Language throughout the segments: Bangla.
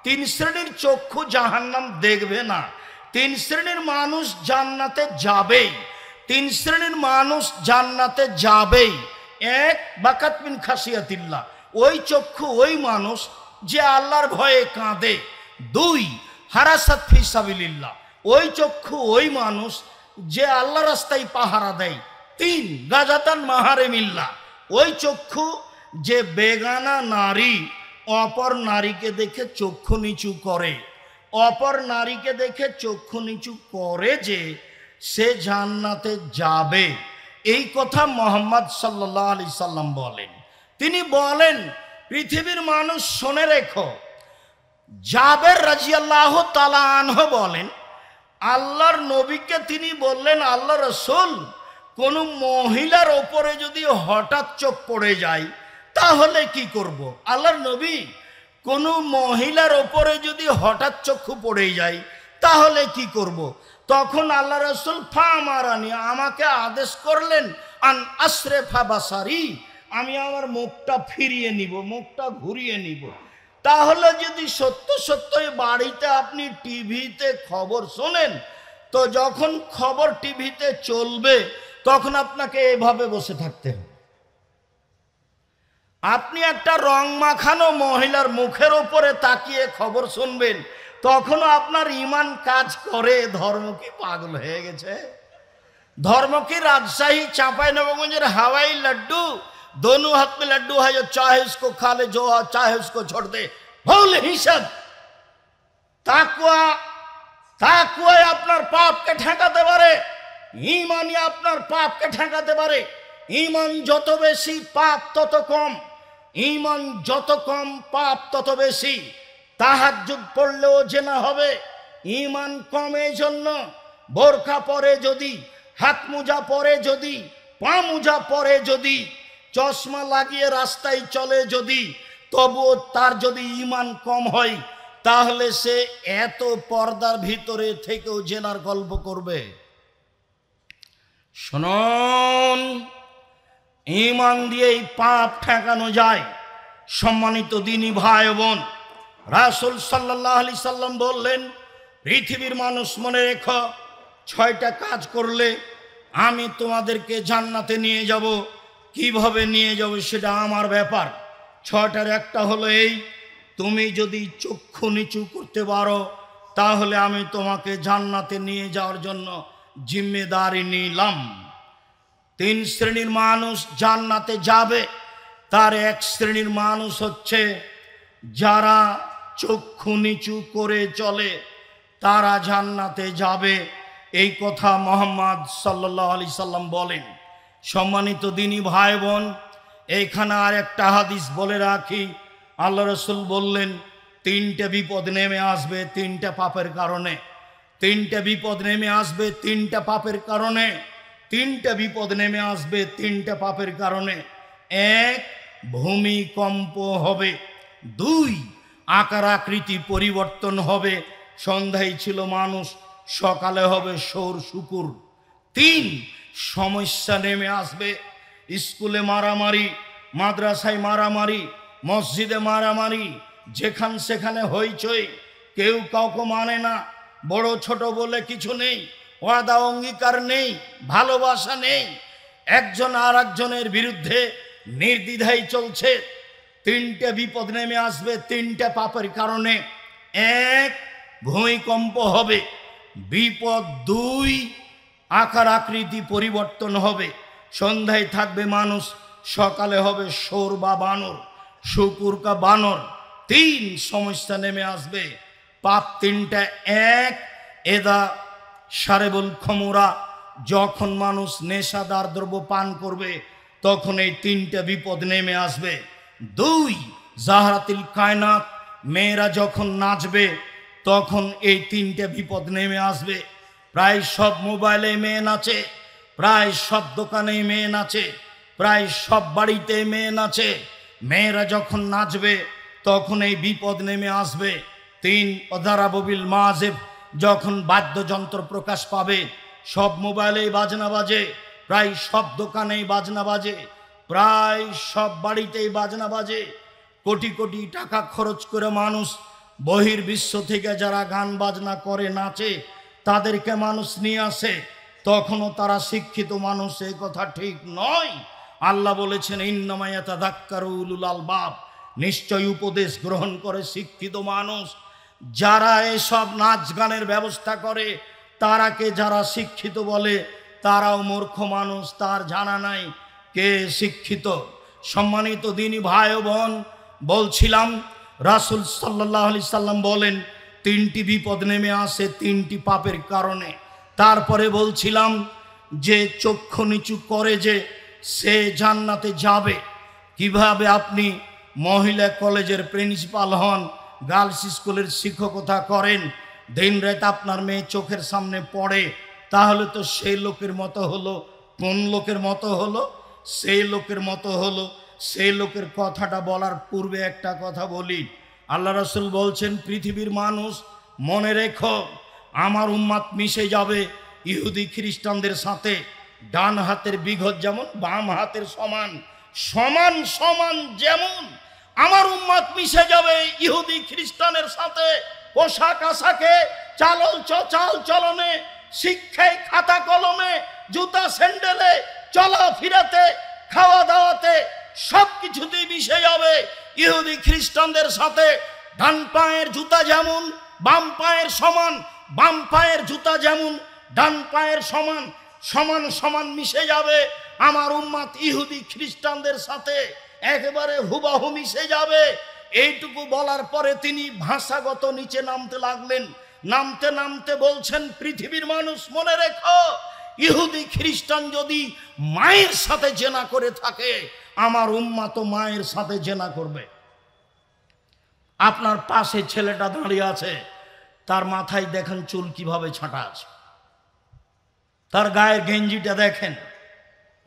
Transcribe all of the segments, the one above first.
তিন শ্রেণীর চক্ষু জাহান্নাম দেখবে না। তিন শ্রেণীর মানুষ জান্নাতে যাবেই, তিন শ্রেণীর মানুষ জান্নাতে যাবেই। এক, বাকাত মিন খাসিয়াতিল্লাহ, ওই চক্ষু ওই মানুষ যে আল্লাহর ভয়ে কাঁদে। দুই, হারাসাত ফি সাবিলিল্লাহ, ওই চক্ষু ওই মানুষ যে আল্লাহ রাস্তায় পাহারা দেয়। তিন, গাজাতান মাহারেমিল্লাহ, ওই চক্ষু যে বেগানা নারী অপর নারীকে দেখে চক্ষু নিচু করে, অপর নারীকে দেখে চক্ষু নিচু করে যে সে জান্নাতে যাবে। এই কথা মুহাম্মদ সাল্লাল্লাহু আলাইহি সাল্লাম বলেন। তিনি বলেন, পৃথিবীর মানুষ শুনে রেখো। জাবের রাদিয়াল্লাহু তাআলা আনহু বলেন, আল্লাহর নবীকে তিনি বললেন, আল্লাহ রাসূল, কোন মহিলার ওপরে যদি হঠাৎ চোখ পড়ে যায় তাহলে কি করব? আল্লাহর নবী, কোন মহিলার ওপরে যদি হঠাৎ চক্ষু পড়ে যায় তাহলে কি করব? তখন আল্লাহ রাসূল ফামারানি, আমাকে আদেশ করলেন, আন আসরিফা বাসারি, আমি আমার মুখটা ফিরিয়ে নিব, মুখটা ঘুরিয়ে নিব। তাহলে যদি সত্য সত্যই বাড়িতে আপনি টিভিতে খবর শোনেন, তো যখন খবর টিভিতে চলবে তখন আপনাকে এভাবে বসে থাকতে হবে। আপনি একটা রং মাখানো মহিলার মুখের উপরে তাকিয়ে খবর শুনবেন, তখনও আপনার ঈমান কাজ করে। ধর্ম কি পাগল হয়ে গেছে? ধর্ম কি রাজশাহী চাঁপাইনবাবগঞ্জের হাওয়াই লাড্ডু? दोनों हाथ में लड्डू है, जो चाहे उसको खा ले, जो चाहे उसको छोड़ दे। भूल हिसाब ताकवा, ताकवा আপনার পাপকে ঠেকাতে পারে, ঈমানই আপনার পাপকে ঠেকাতে পারে। ঈমান যত বেশি পাপ তত কম, ঈমান যত কম পাপ তত বেশি। তাহাজ্জুদ পড়লেও জেনা হবে, ঈমান কমে জন্য বোরকা পরে যদি, হাত মোজা পরে যদি, পা মোজা পরে যদি, চশমা লাগিয়ে রাস্তায় চলে যদি, তবুও তার যদি ঈমান কম হয় তাহলে সে এত পর্দার ভিতরে থেকেও জেনার গল্প করবে। শুনুন, ঈমান দিয়েই পাপ ঠেকানো যায়। সম্মানিত দ্বীনি ভাই বোন, রাসূল সাল্লাল্লাহু আলাইহি সাল্লাম বললেন, পৃথিবীর মানুষ মনে রেখো, 6টা কাজ করলে আমি তোমাদেরকে জান্নাতে নিয়ে যাব। কিভাবে নিয়ে যাব সেটা আমার ব্যাপার। 6টার একটা হলো এই, তুমি যদি চক্ষু নিচু করতে পারো তাহলে আমি তোমাকে জান্নাতে নিয়ে যাওয়ার জন্য জিম্মেদারি নিলাম। 3 শ্রেণীর মানুষ জান্নাতে যাবে। তার এক শ্রেণীর মানুষ হচ্ছে যারা চক্ষু নিচু করে চলে, তারা জান্নাতে যাবে। এই কথা মুহাম্মদ সাল্লাল্লাহু আলাইহি সাল্লাম বলেন। সম্মানিত দ্বীনি ভাই বোন, এইখানে আর একটা হাদিস বলে রাখি। আল্লাহ রাসূল বললেন, 3টে বিপদ নেমে আসবে 3টা পাপের কারণে। 3টে বিপদ নেমে আসবে 3টা পাপের কারণে। 3টে বিপদ নেমে আসবে 3টা পাপের কারণে। 1, ভূমিকম্প হবে। 2, আকার আকৃতি পরিবর্তন হবে। সন্ধ্যায় ছিল মানুষ, সকালে হবে সৌর শুকুর। 3, সমস্যা নেমে আসবে। স্কুলে মারামারি, মাদ্রাসায় মারামারি, মসজিদে মারামারি, যেখান সেখানে হইচই, কেউ কাউকে মানে না, বড় ছোট বলে কিছু নেই, ওয়াদা অঙ্গীকার নেই, ভালোবাসা নেই, একজন আর একজনের বিরুদ্ধে নির্দ্বিধায় চলছে। 3টে বিপদ নেমে আসবে 3টা পাপের কারণে। 1, ভূমিকম্প হবে। বিপদ 2, আকার আকৃতি পরিবর্তন হবে। সন্ধ্যায় থাকবে মানুষ, সকালে হবে সৌর বা বানর, শুকুর কা বানর। 3, সমস্যা নেমে আসবে। পাপ 3টা। 1, এদা সারেবুল খমুরা, যখন মানুষ নেশাদার দ্রব্য পান করবে তখন এই 3টে বিপদ নেমে আসবে। 2, জাহরাতিল কায়নাত, মেয়েরা যখন নাচবে তখন এই 3টে বিপদ নেমে আসবে। প্রায় সব মোবাইলে মেয়ে নাচে, প্রায় সব দোকানে মেয়ে নাচে, প্রায় সব বাড়িতে মেয়ে নাচে। মেয়েরা যখন নাচবে তখন এই বিপদ নেমে আসবে। 3, অদারাববিল মাজিব, যখন বাদ্যযন্ত্র প্রকাশ পাবে, সব মোবাইলেই বাজনা বাজে, প্রায় সব দোকানেই বাজনা বাজে, প্রায় সব বাড়িতেই বাজনা বাজে। কোটি কোটি টাকা খরচ করে মানুষ বহির্বিশ্ব থেকে যারা গান বাজনা করে নাচে তাদেরকে মানুষ নিয়ে আসে, তখনও তারা শিক্ষিত মানুষ, এই কথা ঠিক নয়। আল্লাহ বলেছেন ইন্নামা ইয়াতাযাক্কারু উলুল আলবাব, নিশ্চয় উপদেশ গ্রহণ করে শিক্ষিত মানুষ। যারা এসব নাচ গানের ব্যবস্থা করে তারাকে যারা শিক্ষিত বলে তারাও মূর্খ মানুষ, তার জানা নাই কে শিক্ষিত। সম্মানিত দিনী ভাই ও বোন, বলছিলাম রাসূল সাল্লাল্লাহু আলাইহি সাল্লাম বলেন তিনটি বিপদ নেমে আসে তিনটি পাপের কারণে। তারপরে বলছিলাম যে চক্ষু নিচু করে যে সে জান্নাতে যাবে। কিভাবে আপনি মহিলা কলেজের প্রিন্সিপাল হন, গার্লস স্কুলের শিক্ষকতা করেন, দিন রাত আপনার মেয়ে চোখের সামনে পড়ে, তাহলে তো সেই লোকের মতো হলো। কোন লোকের মতো হলো? সেই লোকের মতো হলো। সেই লোকের কথাটা বলার পূর্বে একটা কথা বলি। আল্লাহ রাসূল বলছেন পৃথিবীর মানুষ মনে রেখো, আমার উম্মাত মিশে যাবে ইহুদি খ্রিস্টানদের সাথে। ডান হাতের বিঘত যেমন বাম হাতের সমান, সমান সমান যেমন আমার উম্মাত মিশে যাবে ইহুদি খ্রিস্টানের সাথে। পোশাক আশাকে, চাল চলনে, শিক্ষায়, খাতা কলমে, জুতা স্যান্ডেলে, চলাফেরাতে, খাওয়া দাওয়াতে সব কিছুতেই মিশে যাবে ইহুদি খ্রিস্টানদের সাথে। ডান পায়ের জুতা যেমন বাম পায়ের সমান, বাম পায়ের জুতা যেমন ডান পায়ের সমান, সমান সমান মিশে যাবে আমার উম্মাত ইহুদি খ্রিস্টানদের সাথে, একেবারে হুবাহু মিশে যাবে। এইটুকু বলার পরে তিনি ভাষাগত নিচে নামতে লাগলেন। নামতে নামতে বলছেন পৃথিবীর মানুষ মনে রেখো, ইহুদি খ্রিস্টান যদি মায়ের সাথে জেনা করে থাকে আমার উম্মাত মায়ের সাথে জেনা করবে। আপনার পাশে ছেলেটা দাঁড়িয়ে আছে, তার মাথায় দেখেন চুল কিভাবে ছাঁটা আছে, তার গায়ের গেঞ্জিটা দেখেন।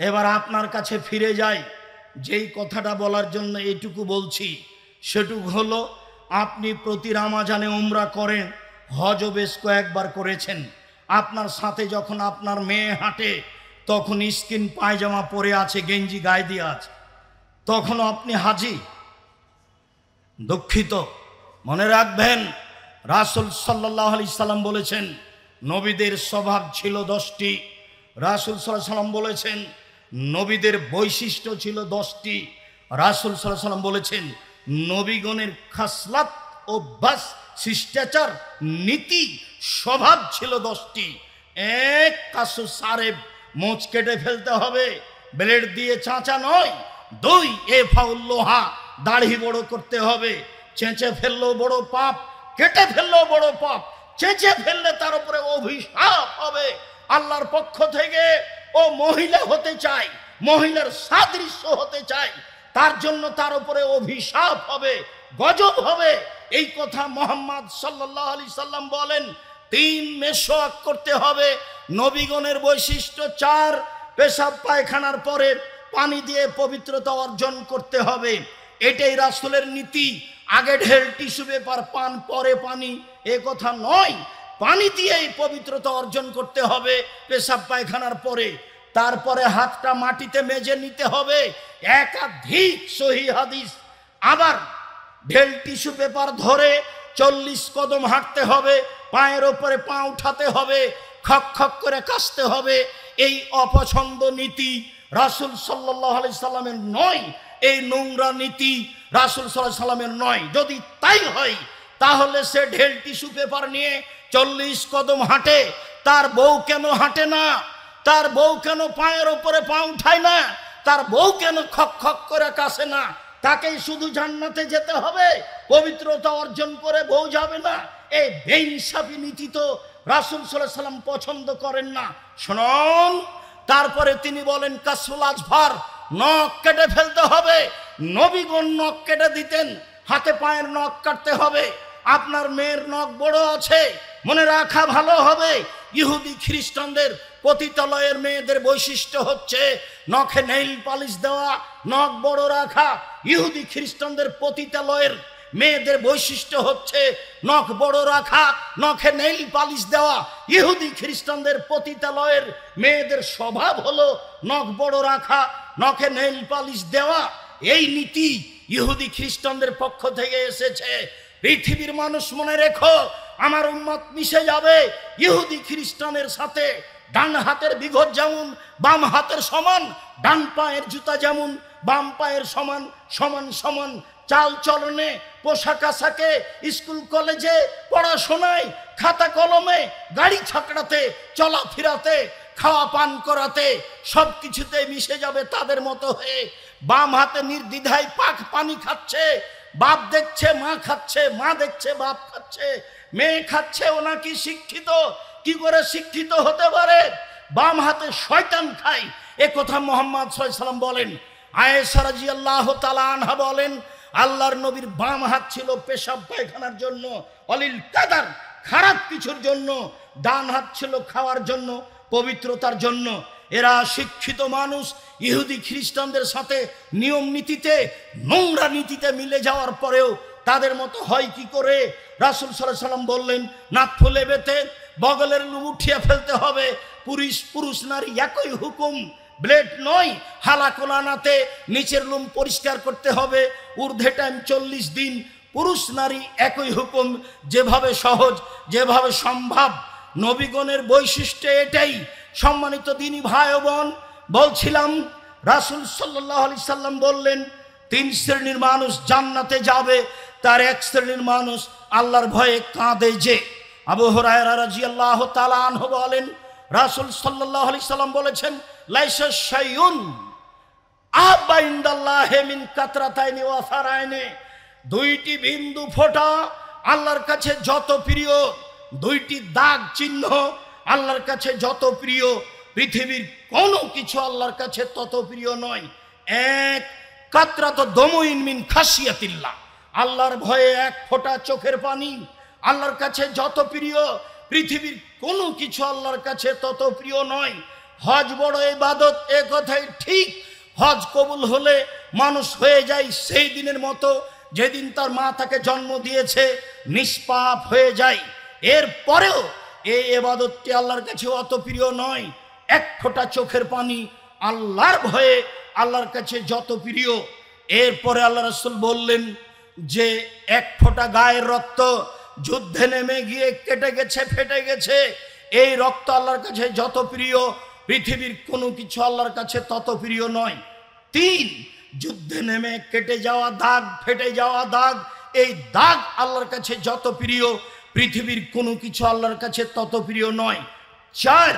এবার আপনার কাছে ফিরে যাই, যেই কথাটা বলার জন্য এইটুকু বলছি সেটুকু হলো, আপনি প্রতি রমজানে উমরা করেন, হজও বেশ কয়েকবার করেছেন। আপনার সাথে যখন আপনার মেয়ে হাঁটে তখন স্কিন পায়জামা পরে আছে, গেঞ্জি গায়ে দিয়ে আছে, তখনও আপনি হাজি? দুঃখিত। মনে রাখবেন রাসূল সাল্লাল্লাহু আলাইহি সাল্লাম বলেছেন নবীদের স্বভাব ছিল 10টি। রাসূল সাল্লাল্লাহু আলাইহি সাল্লাম বলেছেন নবীদের বৈশিষ্ট্য ছিল 10টি। রাসূল সাল্লাল্লাহু আলাইহি সাল্লাম বলেছেন নবীগণের খাসলাত, অভ্যাস, শিষ্টাচার, নীতি, স্বভাব ছিল 10টি। এক, কাসু সারেব, মোচ কেটে ফেলতে হবে, ব্লেড দিয়ে চাঁচা নয়। 2, এফাউল্লোহা, দাড়ি বড় করতে হবে। চেঁচে ফেললেও বড় পাপ, কেটে ফেললেও বড় পাপ, চেঁচে ফেললে তার উপরে অভিশাপ হবে আল্লাহর পক্ষ থেকে। ও মহিলা হতে চায়, মহিলার সাদৃশ্য হতে চায়, তার জন্য তার উপরে অভিশাপ হবে, গজব হবে। এই কথা মুহাম্মদ সাল্লাল্লাহু আলাইহি সাল্লাম বলেন। 3, মেশওয়াক করতে হবে। নবীগণের বৈশিষ্ট্য 4, পেশাব পায়খানার পরে পানি দিয়ে পবিত্রতা অর্জন করতে হবে। এটাই রাসূলের নীতি। আগে ঢেল টিস্যু পেপার পান, পরে পানি, এ কথা নয়। পানি দিয়েই পবিত্রতা অর্জন করতে হবে পেশাব পায়খানার পরে। তারপরে হাতটা মাটিতে মেজে নিতে হবে, একাধিক সহিহ হাদিস। আবার ঢেল টিস্যু পেপার ধরে 40 কদম হাঁটতে হবে, পায়ের ওপরে পা উঠাতে হবে, খক খক করে কাশতে হবে। এই অপছন্দ নীতি রাসূল সাল্লাল্লাহু আলাইহি সাল্লামের নয়। এই নোংরা নীতি রাসূল সাল্লাল্লাহু আলাইহি সাল্লামের নয়। যদি তাই হয় তাহলে সে ঢেল টিস্যু পেপার নিয়ে 40 কদম হাঁটে, তার বউ কেন হাঁটে না? তার বউ কেন পায়ের ওপরে পা উঠায় না? তার বউ কেন খক খক করে কাশে না? তাকেই শুধু জান্নাতে যেতে হবে, পবিত্রতা অর্জন করে বউ যাবে না? এই বেইনসাফি নীতি তো রাসূল সাল্লাল্লাহু আলাইহি সাল্লাম পছন্দ করেন না। শুনুন, তারপরে তিনি বলেন কাসফুল আজফার, নখ কেটে ফেলতে হবে। নবীগণ নখ কেটে দিতেন, হাতে পায়ের নখ কাটতে হবে। আপনার মেয়ের নখ বড় আছে, মনে রাখা ভালো হবে। ইহুদি খ্রিস্টানদের পতিতালয়ের মেয়েদের বৈশিষ্ট্য হচ্ছে নখে নেইল পালিশ দেওয়া, নখ বড় রাখা। ইহুদি খ্রিস্টানদের পতিতালয়ের মেয়েদের বৈশিষ্ট্য হচ্ছে নখ বড় রাখা, নখে নেইল পালিশ দেওয়া। ইহুদি খ্রিস্টানদের পতিতালয়ের মেয়েদের স্বভাব হলো নখ বড় রাখা, নখে নেইল পালিশ দেওয়া। এই নীতি ইহুদি খ্রিস্টানদের পক্ষ থেকে এসেছে। পৃথিবীর মানুষ মনে রেখো, আমার উম্মত মিশে যাবে ইহুদি খ্রিস্টানের সাথে। ডান হাতের বিঘত যেমন বাম হাতের সমান, ডান পায়ের জুতা যেমন বাম পায়ের সমান, সমান সমান চাল চলনে, পোশাক আশাকে, স্কুল কলেজে পড়াশোনায়, খাতা কলমে, গাড়ি ছাকড়াতে, চলাফেরাতে, খাওয়া পান করাতে, সব কিছুতে মিশে যাবে তাদের মতো হয়ে। বাম হাতে নির্দ্বিধায় পাক পানি খাচ্ছে, বাপ দেখছে মা খাচ্ছে, মা দেখছে বাপ খাচ্ছে, মেয়ে খাচ্ছে। ও নাকি শিক্ষিত, কি করে শিক্ষিত হতে পারে? বাম হাতে শয়তান খায়, এ কথা মুহাম্মদ সাল্লাল্লাহু আলাইহি ওয়াসাল্লাম বলেন। আয়েশা রাদিয়াল্লাহু তাআলা আনহা বলেন, আল্লাহর নবীর বাম হাত ছিল পেশাব পায়খানার জন্য, অলিল কাদার, খারাপ কিছুর জন্য। ডান হাত ছিল খাওয়ার জন্য, পবিত্রতার জন্য। এরা শিক্ষিত মানুষ ইহুদি খ্রিস্টানদের সাথে নিয়ম নীতিতে, নোংরা নীতিতে মিলে যাওয়ার পরেও তাদের মতো হয় কি করে? রাসূল সাল্লাল্লাহু আলাইহি ওয়াসাল্লাম বললেন, নাক ফুলে বেতে বগলের লুম উঠিয়ে ফেলতে হবে। পুরুষ নারী একই হুকুম, ব্লেড নয়। হালাকোলানাতে নিচের লুম পরিষ্কার করতে হবে। ঊর্ধ্বে টাইম 40 দিন। পুরুষ নারী একই হুকুম, যেভাবে সহজ, যেভাবে সম্ভব। নবীগণের বৈশিষ্ট্য এটাই। সম্মানিত দিনী ভাই ও বোন, বলছিলাম রাসূল সাল্লাল্লাহু আলাইহি সাল্লাম বললেন, 3 শ্রেণীর মানুষ জান্নাতে যাবে। তার এক শ্রেণীর মানুষ আল্লাহর ভয়ে কাঁদে যে। আবু হুরায়রা রাদিয়াল্লাহু তাআলা আনহু বলেন, রাসূল সাল্লাল্লাহু আলাইহি সাল্লাম বলেছেন, লাইসা শাইউন আহাব্বা ইনদাল্লাহি মিন কাতরাতাইনি ওয়া ফারাইনি। 2টি বিন্দু ফোঁটা আল্লাহর কাছে যত প্রিয়, 2টি দাগ চিহ্ন আল্লাহর কাছে যত প্রিয়, পৃথিবীর কোনো কিছু আল্লাহর কাছে তত প্রিয় নয়। এক, কাতরাতু দমুইন মিন খাশিয়াতিল্লাহ, আল্লাহর ভয়ে এক ফোঁটা চোখের পানি আল্লাহর কাছে যত প্রিয়, পৃথিবীর কোনো কিছু আল্লাহর কাছে তত প্রিয় নয়। হজ বড় ইবাদত, এ কথাই ঠিক। হজ কবুল হলে মানুষ হয়ে যায় সেই দিনের মতো যেদিন তার মা তাকে জন্ম দিয়েছে, নিষ্পাপ হয়ে যায়। এরপরেও এই ইবাদতটি আল্লাহর কাছে অত প্রিয় নয়। এক ফোঁটা চোখের পানি আল্লাহর ভয়ে আল্লাহর কাছে যত প্রিয়। এরপরে আল্লাহ রাসূল বললেন যে এক ফোঁটা গায়ের রক্ত যুদ্ধে নেমে গিয়ে কেটে গেছে, ফেটে গেছে, এই রক্ত আল্লাহর কাছে যত প্রিয়, পৃথিবীর কোনো কিছু আল্লাহর কাছে তত প্রিয় নয়। 3, যুদ্ধে নেমে কেটে যাওয়া দাগ, ফেটে যাওয়া দাগ, এই দাগ আল্লাহর কাছে যত প্রিয়, পৃথিবীর কোনো কিছু আল্লাহর কাছে তত প্রিয় নয়। 4,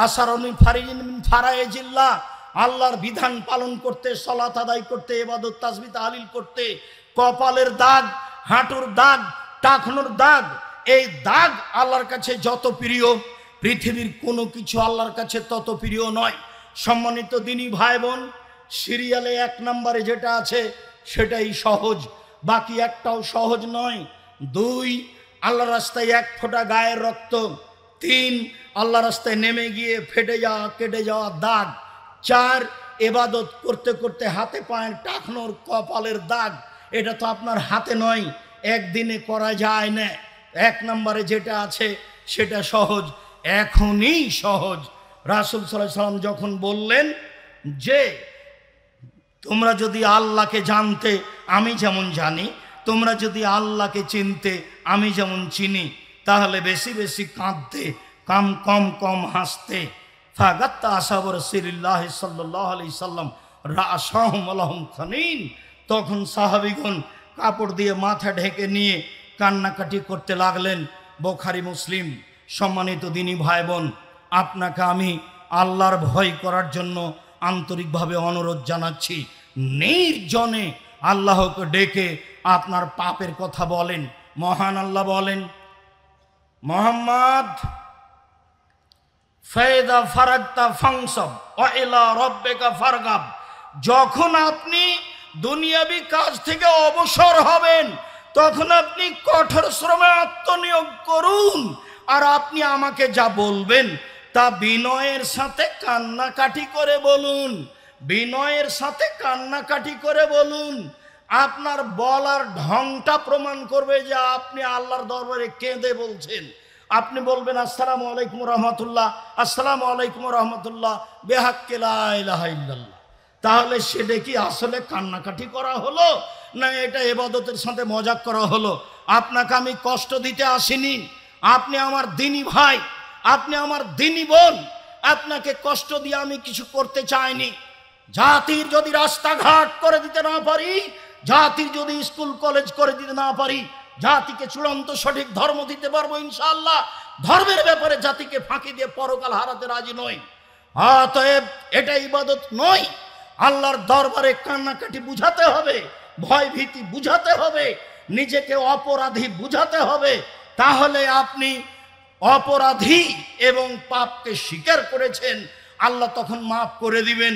আসারুন ফারিজিন মিন ফারাইজিল্লাহ, আল্লাহর বিধান পালন করতে, সালাত আদায় করতে, ইবাদত তাসবিহ তাহলিল করতে, কপালের দাগ, হাঁটুর দাগ, টাকনুর দাগ, এই দাগ আল্লাহর কাছে যত প্রিয়, পৃথিবীর কোনো কিছু আল্লাহর কাছে তত প্রিয় নয়। সম্মানিত দিনী ভাই বোন, সিরিয়ালে 1 নম্বরে যেটা আছে সেটাই সহজ, বাকি একটাও সহজ নয়। 2, আল্লাহর রাস্তায় এক ফোঁটা গায়ের রক্ত। 3, আল্লাহর রাস্তায় নেমে গিয়ে ফেটে যাওয়া, কেটে যাওয়া দাগ। 4, ইবাদত করতে করতে হাতে পায়ের টাকনোর, কপালের দাগ। এটা তো আপনার হাতে নয়, একদিনে করা যায় না। 1 নম্বরে যেটা আছে সেটা সহজ, এখনই সহজ। রাসূল সাল্লাল্লাহু আলাইহি সাল্লাম যখন বললেন যে তোমরা যদি আল্লাহকে জানতে আমি যেমন জানি, তোমরা যদি আল্লাহকে চিনতে আমি যেমন চিনি, তাহলে বেশি বেশি কাঁদতে, কম কম কম হাসতে। ফাগাত্তা আসহাবু রাসূলিল্লাহ সাল্লাল্লাহু আলাইহি সাল্লাম রাআসাহুম লাহুম খানিন, তখন সাহাবীগণ কাপড় দিয়ে মাথা ঢেকে নিয়ে কান্নাকাটি করতে লাগলেন। বুখারী মুসলিম। সম্মানিত দিনী ভাই বোন, আপনাকে আমি আল্লাহর ভয় করার জন্য আন্তরিকভাবে অনুরোধ জানাচ্ছি। নির্জনে আল্লাহকে ডেকে আপনার পাপের কথা বলেন। মহান আল্লাহ বলেন, মুহাম্মদ ফাইদা ফারাগতা ফানসাব ওয়া ইলা রাব্বিকা ফারগাব, যখন আপনি দুনিয়াবি কাজ থেকে অবসর হবেন তখন আপনি কঠোর শ্রমে আত্মনিয়োগ করুন। আর আপনি আমাকে যা বলবেন তা বিনয়ের সাথে কান্নাকাটি করে বলুন, বিনয়ের সাথে কান্নাকাটি করে বলুন। আপনার বলার ঢংটা প্রমাণ করবে যে আপনি আল্লাহর দরবারে কেঁদে বলছেন। আপনি বলবেন আসসালামু আলাইকুম রহমতুল্লাহ, আসসালামু আলাইকুম রহমতুল্লাহ, বেহাক্কে লা ইলাহা ইল্লাল্লাহ। তাহলে সেটা কি আসলে কান্নাকাটি করা হলো, না এটা ইবাদতের সাথে মজাক করা হলো। আপনাকে আমি কষ্ট দিতে আসিনি, আপনি আমার দিনী ভাই, আপনি আমার দিনী বোন, আপনাকে কষ্ট দিয়ে আমি কিছু করতে চাইনি। জাতির যদি রাস্তাঘাট করে দিতে না পারি, জাতির যদি স্কুল কলেজ করে দিতে না পারি, জাতিকে চূড়ান্ত সঠিক ধর্ম দিতে পারবো ইনশাআল্লাহ। ধর্মের ব্যাপারে জাতিকে ফাঁকি দিয়ে পরকাল হারাতে রাজি নই। অতএব এটা ইবাদত নয়। আল্লাহর দরবারে কান্নাকাটি বুঝাতে হবে, ভয় ভীতি বুঝাতে হবে, নিজেকে অপরাধী বুঝাতে হবে। তাহলে আপনি অপরাধী এবং পাপকে স্বীকার করেছেন, আল্লাহ তখন মাফ করে দিবেন।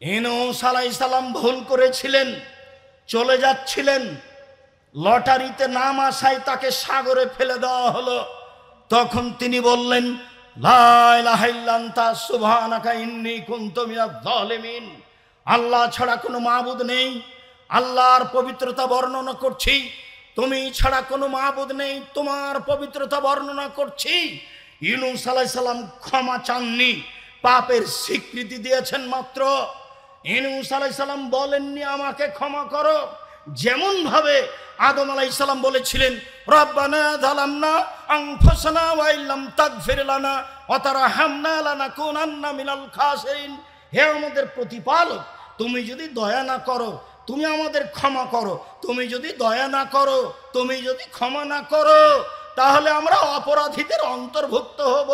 ইউনূস আলাইহিস সালাম ভুল করেছিলেন, চলে যাচ্ছিলেন, লটারিতে নাম আসায় তাকে সাগরে ফেলে দেওয়া হলো। তখন তিনি বললেন, লা ইলাহা ইল্লা আনতা সুবহানাকা ইন্নী কুনতু মিনাজ জালিমিন। আল্লাহ ছাড়া কোনো মাবুদ নেই, আল্লাহর পবিত্রতা বর্ণনা করছি। তুমি ছাড়া কোনো মাবুদ নেই, তোমার পবিত্রতা বর্ণনা করছি। ইউনূস আলাইহিস সালাম ক্ষমা চাননি, পাপের স্বীকৃতি দিয়েছেন মাত্র। ইউনূস আলাইহিস সালাম বলেননি আমাকে ক্ষমা করো। যেমন ভাবে আদম আলাইহিস সালাম বলেছিলেন, রব্বানা যালামনা আনফুসানা ওয়া ইল্লাম তাগফির লানা ওয়া তারহামনা লানাকুনান্না মিনাল খাসিরিন। হে আমাদের প্রতিপালক, তুমি যদি দয়া না করো, তুমি আমাদের ক্ষমা করো। তুমি যদি দয়া না করো, তুমি যদি ক্ষমা না করো, তাহলে আমরা অপরাধীদের অন্তর্ভুক্ত হব।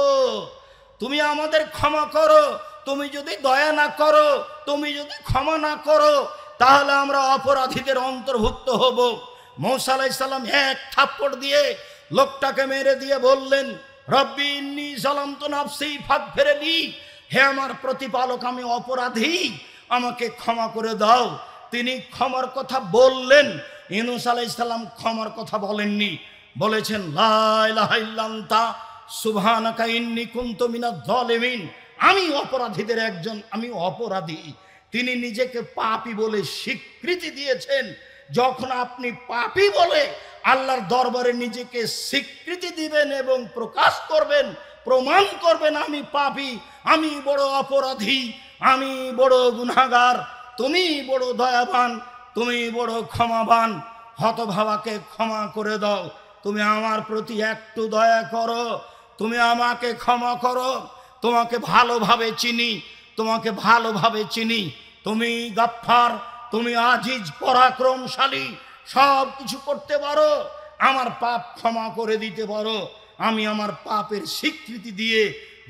তুমি আমাদের ক্ষমা করো, তুমি যদি দয়া না করো, তুমি যদি ক্ষমা না করো, তাহলে আমরা অপরাধীদের অন্তর্ভুক্ত হব। মূসা আলাইহিস সালাম এক থাপ্পড় দিয়ে লোকটাকে মেরে দিয়ে বললেন, রব্বি ইন্নী যালামতু নাফসি ফাগফিরলি। হে আমার প্রতিপালক, আমি অপরাধী, আমাকে ক্ষমা করে দাও। তিনি ক্ষমার কথা বললেন। ইউনূস আলাইহিস সালাম ক্ষমার কথা বলেননি, বলেছেন লা ইলাহা ইল্লা আনতা সুবহানাকা ইন্নী কুনতু মিনাজ জালিমিন। আমি অপরাধীদের একজন, আমি অপরাধী। তিনি নিজেকে পাপী বলে স্বীকৃতি দিয়েছেন। যখন আপনি পাপী বলে আল্লাহর দরবারে নিজেকে স্বীকৃতি দিবেন এবং প্রকাশ করবেন, প্রমাণ করবেন আমি পাপী, আমি বড় অপরাধী, আমি বড় গুনাহগার, তুমি বড় দয়াবান, তুমি বড় ক্ষমাবান, হতভাবাকে ক্ষমা করে দাও। তুমি আমার প্রতি একটু দয়া করো, তুমি আমাকে ক্ষমা করো। তোমাকে ভালোভাবে চিনি, তোমাকে ভালোভাবে চিনি। তুমি গাফফার, তুমি আজিজ, পরাক্রমশালী, সব কিছু করতে পারো, আমার পাপ ক্ষমা করে দিতে পারো। আমি আমার পাপের স্বীকৃতি দিয়ে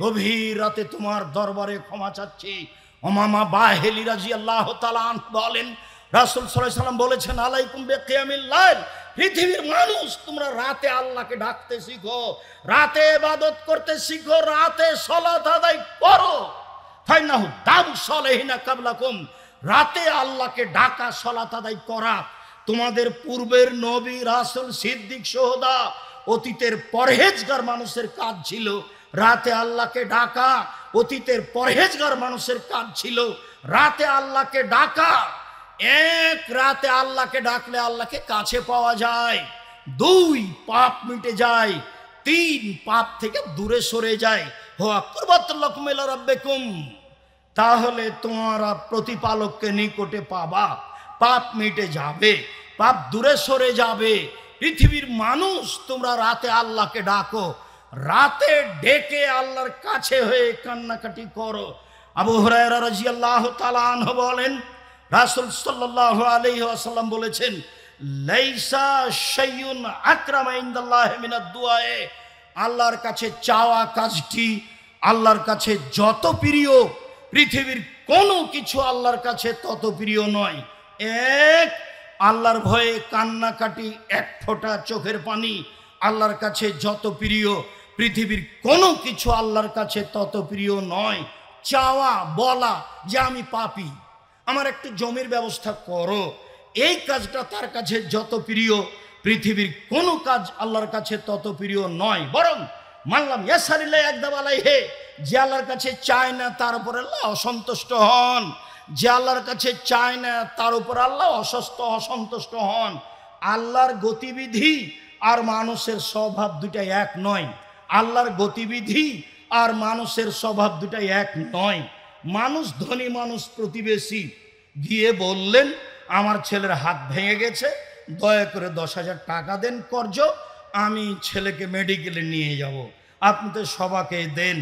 গভীর রাতে তোমার দরবারে ক্ষমা চাচ্ছি। উমামা বাহিলি রাদিয়াল্লাহু তাআলা আনহু বলেন, রাসূল সাল্লাল্লাহু আলাইহি ওয়াসাল্লাম বলেছেন, আলাইকুম বিকিয়ামিল লাইল। পৃথিবীর মানুষ, তোমরা রাতে আল্লাহকে ডাকতে শিখো, রাতে ইবাদত করতে শিখো, রাতে সালাত আদায় করো। ফাইনাহু দাবু সালেহিনা কাবলাকুম। রাতে আল্লাহকে ডাকা, সালাত আদায় করা তোমাদের পূর্বের নবী, রাসূল, সিদ্দিক, শুহাদা, অতীতের পরহেজগার মানুষের কাজ ছিল। রাতে আল্লাহকে ডাকা অতীতের পরহেজগার মানুষের কাজ ছিল। রাতে আল্লাহকে ডাকা, এক রাতে আল্লাহকে ডাকলে আল্লাহকে কাছে পাওয়া যায়। দুই, পাপ মিটে যায়। তিন, পাপ থেকে দূরে সরে যায়। হুয়া কুরবাতুল লাকুম ইলা রাব্বিকুম। তাহলে তোমরা প্রতিপালককে নিকটে পাবা, পাপ মিটে যাবে, পাপ দূরে সরে যাবে। পৃথিবীর মানুষ, তোমরা রাতে আল্লাহকে ডাকো, রাতে ডেকে আল্লাহর কাছে হয়ে কান্নাকাটি করো। আবু হুরায়রা রাদিয়াল্লাহু তাআলা আনহু বলেন, রাসূল সাল্লাল্লাহু আলাইহি ওয়াসাল্লাম বলেছেন, লাইসা শাইউন আকরামা ইনদাল্লাহি মিনাদ দুআয়ে। আল্লাহর কাছে চাওয়া কাজটি আল্লাহর কাছে যত প্রিয়, পৃথিবীর কোনো কিছু আল্লাহর কাছে তত প্রিয় নয়। এক, আল্লাহর ভয়ে কান্নাকাটি, এক ফোঁটা চোখের পানি আল্লাহর কাছে যত প্রিয়, পৃথিবীর কোনো কিছু আল্লাহর কাছে তত প্রিয় নয়। চাওয়া, বলা যে আমি পাপী, আমার একটু জমির ব্যবস্থা করো, এই কাজটা তার কাছে যত প্রিয়, পৃথিবীর কোনো কাজ আল্লাহর কাছে তত প্রিয় নয়। বরং মানলাম ইয়াসারিল্লাহ একদাব আলাইহে, যে আল্লাহর কাছে চায় না তার উপর আল্লাহ অসন্তুষ্ট হন, যে আল্লাহর কাছে চায় না তার উপর আল্লাহ অসন্তুষ্ট হন। আল্লাহর গতিবিধি আর মানুষের স্বভাব দুটাই এক নয়। আল্লাহর গতিবিধি আর মানুষের স্বভাব দুটাই এক নয়। মানুষ ধনী, মানুষ প্রতিবেশী, গিয়ে বললেন আমার ছেলের হাত ভেঙে গেছে, দয়া করে 10,000 টাকা দেন কর্জ, আমি ছেলেকে মেডিকেলে নিয়ে যাব, আপনি তো সবাকে দেন।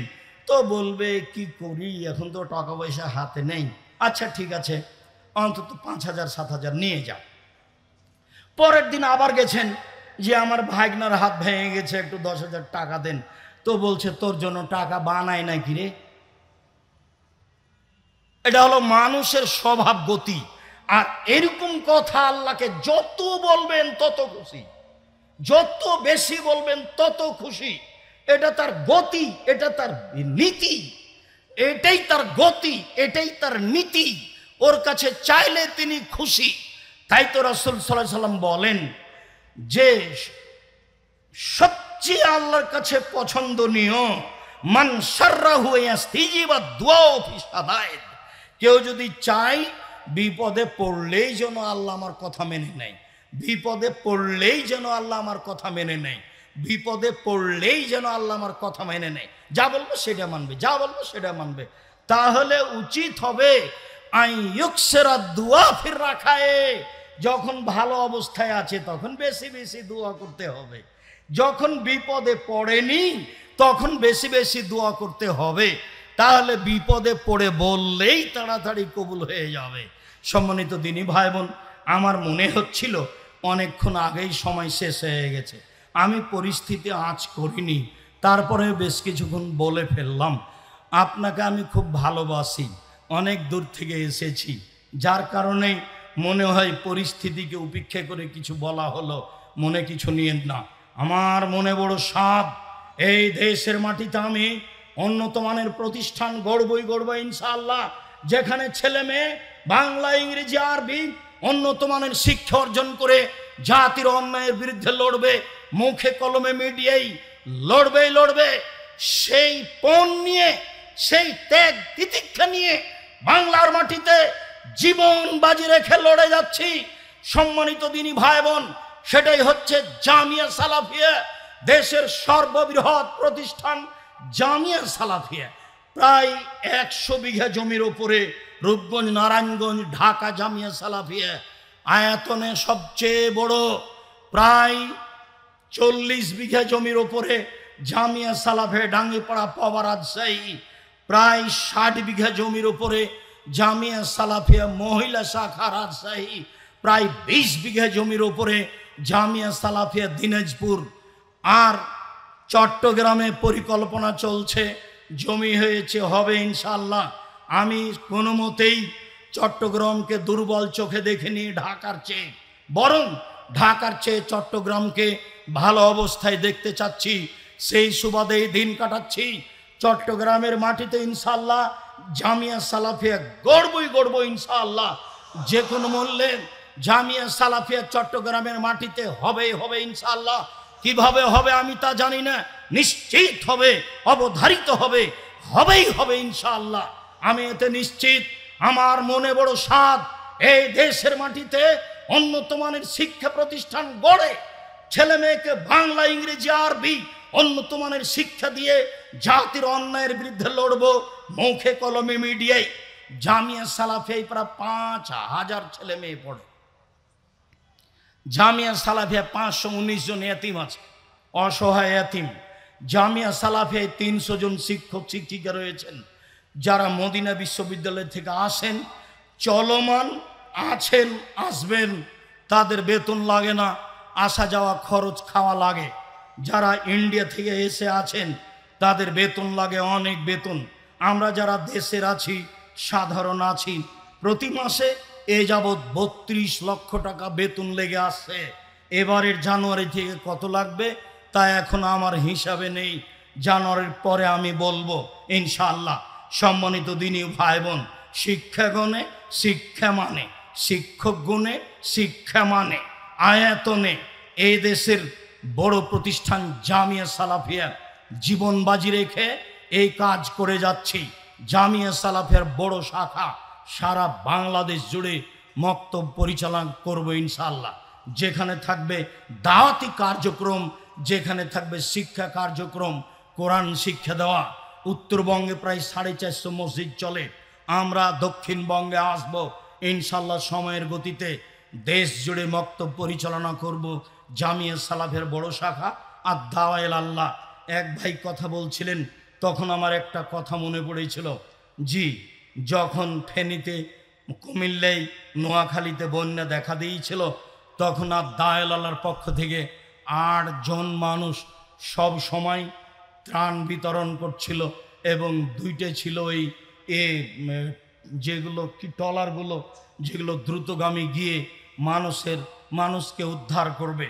তো বলবে কি করি, এখন তো টাকা পয়সা হাতে নেই। আচ্ছা ঠিক আছে, অন্তত 5,000 7,000 নিয়ে যাও। পরের দিন আবার গেছেন যে আমার ভাগনার হাত ভেঙে গেছে, একটু 10,000 টাকা দেন। তো বলছে তোর জন্য টাকা বানায় নাকি রে। এটা হলো মানুষের স্বভাব গতি। আর এরকম কথা আল্লাহকে যত বলবেন তত খুশি, যত বেশি বলবেন তত খুশি। এটা তার গতি, এটা তার নীতি, এটাই তার গতি, এটাই তার নীতি। ওর কাছে চাইলে তিনি খুশি। তাই তো রাসূল সাল্লাল্লাহু আলাইহি সাল্লাম বলেন যে সবচেয়ে আল্লাহর কাছে পছন্দনীয় মান শাররাহু ইয়াস্তিজিবা দুআ ফি সাদায়েদ। কেউ যদি চায় বিপদে পড়লেই যেন আল্লাহ আমার কথা মেনে নেয়, বিপদে পড়লেই যেন আল্লাহ আমার কথা মেনে নেয়, বিপদে পড়লেই যেন আল্লাহ আমার কথা মেনে নেয়, যা বলবো সেটা মানবে, যা বলবো সেটা মানবে। তাহলে উচিত হবে আই ইউকসিরা দুআ ফির রাখায়ে, যখন ভালো অবস্থায় আছে তখন বেশি বেশি দোয়া করতে হবে, যখন বিপদে পড়েনি তখন বেশি বেশি দোয়া করতে হবে। তাহলে বিপদে পড়ে বললেই তাড়াতাড়ি কবুল হয়ে যাবে। সম্মানিত দিনী ভাই বোন, আমার মনে হচ্ছিল অনেকক্ষণ আগেই সময় শেষ হয়ে গেছে, আমি পরিস্থিতি আঁচ করিনি, তারপরে বেশ কিছুক্ষণ বলে ফেললাম। আপনাকে আমি খুব ভালোবাসি, অনেক দূর থেকে এসেছি, যার কারণে মনে হয় পরিস্থিতিকে উপেক্ষা করে কিছু বলা হলো, মনে কিছু নিয়েন না। আমার মনে বড় সাধ, এই দেশের মাটিতে আমি উন্নত মানের প্রতিষ্ঠান গড়বই গড়বো ইনশাআল্লাহ, যেখানে ছেলে মেয়ে বাংলা ইংরেজি আরবি উন্নত মানের শিক্ষা অর্জন করে জাতির অন্যায়ের বিরুদ্ধে লড়বে, মুখে কলমে মিডিয়াই লড়বেই লড়বে। সেই পণ নিয়ে, সেই ত্যাগ তিতিক্ষা নিয়ে বাংলার মাটিতে জীবন বাজি রেখে লড়ে যাচ্ছি। সম্মানিত দিনী ভাই বোন, সেটাই হচ্ছে জামিয়া সালাফিয়া, দেশের সর্ববৃহৎ প্রতিষ্ঠান জামিয়া সালাফিয়া। প্রায় 100 বিঘা জমির ওপরে রূপগঞ্জ, নারায়ণগঞ্জ, ঢাকা জামিয়া সালাফিয়া আয়তনে সবচেয়ে বড়। প্রায় 40 বিঘা জমির ওপরে জামিয়া সালাফিয়া ডাঙ্গিপাড়া পাওয়া রাজশাহী। প্রায় 60 বিঘা জমির ওপরে জামিয়া সালাফিয়া মহিলা শাখা রাজশাহী। প্রায় 20 বিঘা জমির ওপরে জামিয়া সালাফিয়া দিনাজপুর। আর চট্টগ্রামে পরিকল্পনা চলছে, জমি হয়েছে, হবে ইনশাআল্লাহ। আমি কোনো মতেই চট্টগ্রামকে দুর্বল চোখে দেখিনি ঢাকার চেয়ে, বরং ঢাকার চেয়ে চট্টগ্রামকে ভালো অবস্থায় দেখতে চাচ্ছি। সেই সুবাদেই দিন কাটাচ্ছি। চট্টগ্রামের মাটিতে ইনশাআল্লাহ জামিয়া সালাফিয়া গড়বই গড়ব ইনশাআল্লাহ, যে কোনো মূল্যে জামিয়া সালাফিয়া চট্টগ্রামের মাটিতে হবেই হবে ইনশাআল্লাহ। কিভাবে হবে আমি তা জানি না, নিশ্চিত হবে, অবধারিত হবে, হবেই হবে ইনশাআল্লাহ। আমি এতে নিশ্চিত। আমার মনে বড় সাধ, এই দেশের মাটিতে উন্নত মানের শিক্ষা প্রতিষ্ঠান গড়ে ছেলে মেয়েকে বাংলা ইংরেজি আরবি উন্নত মানের শিক্ষা দিয়ে জাতির অন্যায়ের বিরুদ্ধে লড়বো, মুখে কলমে মিডিয়ায়। জামিয়া সালাফিয়ায় প্রায় 5,000 ছেলে মেয়ে পড়ে। জামিয়া সালাফিয়া 519 জন এতিম আছে, অসহায় এতিম। জামিয়া সালাফিয়ায় 300 জন শিক্ষক শিক্ষিকা রয়েছেন, যারা মদিনা বিশ্ববিদ্যালয় থেকে আসেন, চলমান আছেন, আসবেন। তাদের বেতন লাগে না, আসা যাওয়া খরচ খাওয়া লাগে। যারা ইন্ডিয়া থেকে এসে আছেন তাদের বেতন লাগে, অনেক বেতন। আমরা যারা দেশের আছি, সাধারণ আছি, প্রতি মাসে এ যাবৎ 32 লক্ষ টাকা বেতন লেগে আসছে। এবারের জানুয়ারি থেকে কত লাগবে তা এখন আমার হিসাবে নেই, জানুয়ারির পরে আমি বলবো ইনশাআল্লাহ। সম্মানিত দিনী ভাই বোন, শিক্ষা গুণে শিক্ষা মানে, শিক্ষক গুণে শিক্ষা মানে, আয়াতনে এই দেশের বড় প্রতিষ্ঠান জামিয়া সালাফিয়া জীবন বাজি রেখে এই কাজ করে যাচ্ছি। জামিয়া সালাফিয়ার বড় শাখা সারা বাংলাদেশ জুড়ে মক্তব পরিচালনা করব ইনশাআল্লাহ। যেখানে থাকবে দাওয়াতি কার্যক্রম, যেখানে থাকবে শিক্ষা কার্যক্রম, কোরআন শিক্ষা দেওয়া। উত্তরবঙ্গে প্রায় 450 মসজিদ চলে, আমরা দক্ষিণবঙ্গে আসব ইনশাল্লাহ সময়ের গতিতে দেশ জুড়ে মক্তব পরিচালনা করব জামিয়া সালাফের বড় শাখা আর দাওয়াইল আল্লাহ। এক ভাই কথা বলছিলেন, তখন আমার একটা কথা মনে পড়েছিল। জি, যখন ফেনীতে, কুমিল্লায়, নোয়াখালীতে বন্যা দেখা দিয়েছিল, তখন আর দাওয়াইল আল্লাহর পক্ষ থেকে 8 জন মানুষ সব সময় ত্রাণ বিতরণ করছিল, এবং 2টে ছিল ওই যেগুলো কি ট্রলারগুলো, যেগুলো দ্রুতগামী গিয়ে মানুষকে উদ্ধার করবে।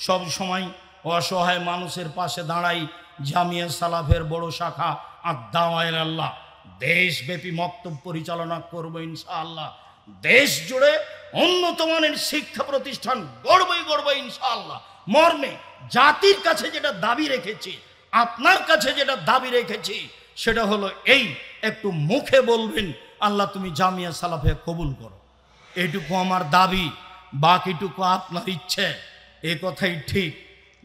সব সময় অসহায় মানুষের পাশে দাঁড়াই জামিয়া সালাফের বড় শাখা আর দাওয়াইল আল্লাহ। দেশব্যাপী মক্তব পরিচালনা করব ইনশাআল্লাহ। দেশ জুড়ে উন্নত মানের শিক্ষা প্রতিষ্ঠান গড়ব ইনশাআল্লাহ। মর্মে জাতির কাছে যেটা দাবি রেখেছি, আপনার কাছে যেটা দাবি রেখেছি, সেটা হলো এই, একটু মুখে বলবেন আল্লাহ তুমি জামিয়া সালাফে কবুল করো। এইটুকু আমার দাবি, বাকিটুকু আপনার ইচ্ছে। এ কথাই ঠিক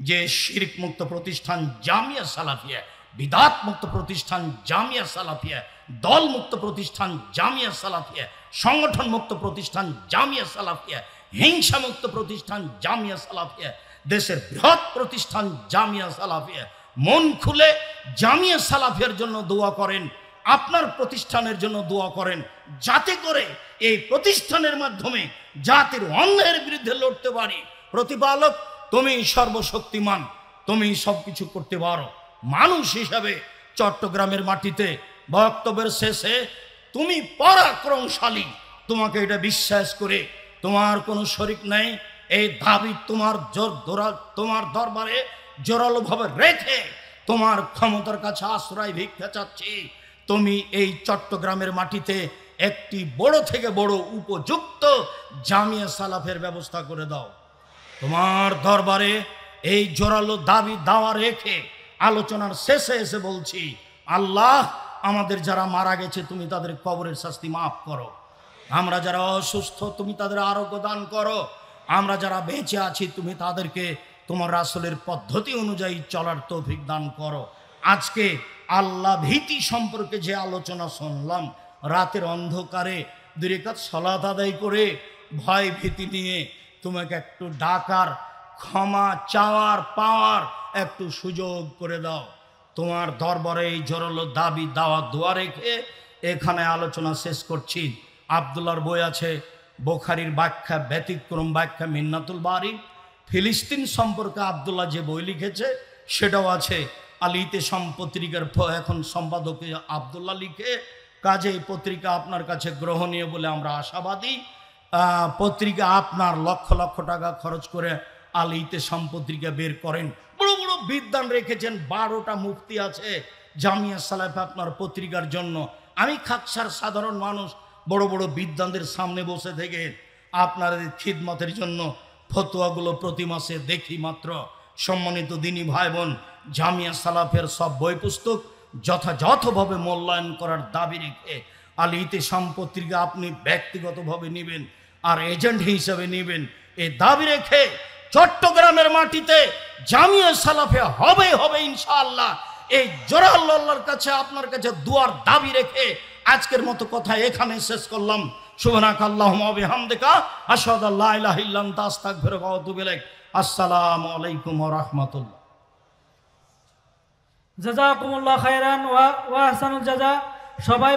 যে শিরক মুক্ত প্রতিষ্ঠান জামিয়া সালাফিয়া, বিদাত মুক্ত প্রতিষ্ঠান জামিয়া সালাফিয়া, দল মুক্ত প্রতিষ্ঠান জামিয়া সালাফিয়া, সংগঠন মুক্ত প্রতিষ্ঠান জামিয়া সালাফিয়া, হিংসা মুক্ত প্রতিষ্ঠান জামিয়া সালাফিয়া, দেশের বৃহৎ প্রতিষ্ঠান জামিয়া সালাফিয়া। মন খুলে জামিয়া সালাফিয়ার জন্য দোয়া করেন, আপনার প্রতিষ্ঠানের জন্য দোয়া করেন, যাতে করে এই প্রতিষ্ঠানের মাধ্যমে জাতির অন্যায়ের বিরুদ্ধে লড়তে পারি। প্রতিপালক তুমি সর্বশক্তিমান, তুমি সবকিছু করতে পারো। মানুষ হিসাবে চট্টগ্রামের মাটিতে বক্তব্যের শেষে তুমি পরাক্রমশালী, তোমাকে এটা বিশ্বাস করে তোমার কোনো শরিক নেই, এই দাবি তোমার দরবারে জোরালোভাবে রেখে তোমার ক্ষমতার কাছে আশ্রয় ভিক্ষা চাচ্ছি। তুমি এই চট্টগ্রামের মাটিতে একটি বড় থেকে বড় উপযুক্ত জামিয়া সালাফের ব্যবস্থা করে দাও। তোমার দরবারে এই জোরালো দাবি দাওয়া রেখে আলোচনার শেষে এসে বলছি, আল্লাহ আমাদের যারা মারা গেছে তুমি তাদের কবরের শাস্তি মাফ করো। আমরা যারা অসুস্থ তুমি তাদের আরোগ্য দান করো। আমরা যারা বেঁচে আছি তুমি তাদেরকে তোমার রাসূলের পদ্ধতি অনুযায়ী চলার তৌফিক দান করো। আজকে আল্লাহ ভীতি সম্পর্কে যে আলোচনা শুনলাম, রাতের অন্ধকারে 2 রাকাত সালাত আদায় করে ভয় ভীতি নিয়ে তোমাকে একটু ডাকার, ক্ষমা চাওয়ার, পাওয়ার একটু সুযোগ করে দাও। তোমার দরবারে এই জোরালো দাবি দাওয়া দোয়া রেখে এখানে আলোচনা শেষ করছি। আব্দুল্লাহর বই আছে বুখারীর ব্যাখ্যা, ব্যতিক্রম ব্যাখ্যা মিন্নাতুল বারী। ফিলিস্তিন সম্পর্কে আব্দুল্লাহ যে বই লিখেছে সেটাও আছে। আল ইতিসাম পত্রিকার এখন সম্পাদক আব্দুল্লাহ লিখে, কাজে এই পত্রিকা আপনার কাছে গ্রহণীয় বলে আমরা আশাবাদী। পত্রিকা আপনার লক্ষ লক্ষ টাকা খরচ করে আল ইতিসাম পত্রিকা বের করেন, বড় বড় বিদ্বান রেখেছেন, 12টা মুফতি আছে জামিয়া সালাফ আপনার পত্রিকার জন্য। আমি খাকসার সাধারণ মানুষ বড় বড় বিদ্বানদের সামনে বসে থেকে আপনাদের খিদমতের জন্য ফতোয়াগুলো প্রতি মাসে দেখি মাত্র। সম্মানিত দিনী ভাই বোন, জামিয়া সালাফের সব বই পুস্তক যথাযথভাবে মূল্যায়ন করার দাবি রেখে আল ইতিসাম পত্রিকা আপনি ব্যক্তিগতভাবে নেবেন আর এজেন্ট হিসেবে নেবেন, এই দাবি রেখে চট্টগ্রামের মাটিতে জামিয়া সালাফে হবে ইনশাআল্লাহ। এই জোরাল আল্লাহর কাছে আপনার কাছে দুয়ার দাবি রেখে আজকের মতো কথা এখানে শেষ করলাম। সুবহানাকা আল্লাহুম্মা ওয়া বিহামদিকা আশহাদু আল্লা ইলাহা ইল্লা আনতা আস্তাগফিরুকা ওয়া আতুবু ইলাইক। আসসালামু আলাইকুম ওয়া রাহমাতুল্লাহ। জাযাকুমুল্লাহ খায়রান ওয়া আহসানুল জাযা। সবাই